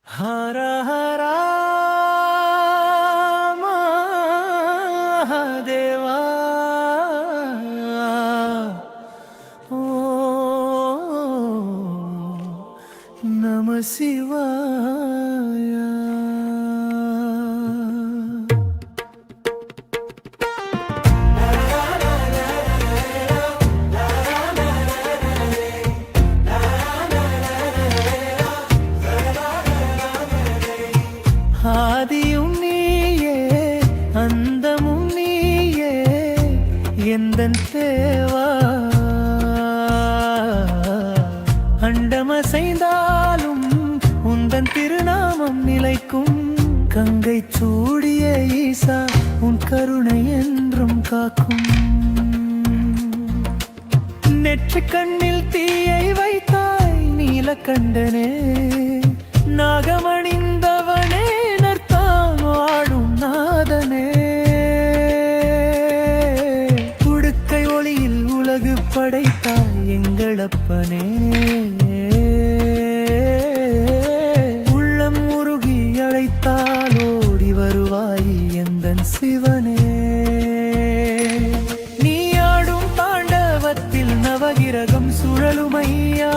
ஹர ஹரா மகாதேவா ஓம் நம சிவாய. ஆதியும் நீயே அந்தமும் நீயே எந்தன் தேவா. அண்டமசைந்தாலும் உந்தன் திருநாமம் நிலைக்கும். கங்கை சூடிய ஈசா உன் கருணை என்றும் காக்கும். நெற்றி கண்ணில் தீயை வைத்தாய் நீலகண்டனே. நாகமணிந்தவனே வாழும் நாதனே. உடுக்கை ஒளியில் உலகு படைத்தாய் எங்களப்பனே. உள்ளம் உருகி அழைத்தால் ஓடி வருவாய் எந்தன் சிவனே. நீ ஆடும் தாண்டவத்தில் நவகிரகம் சுழலுமையா.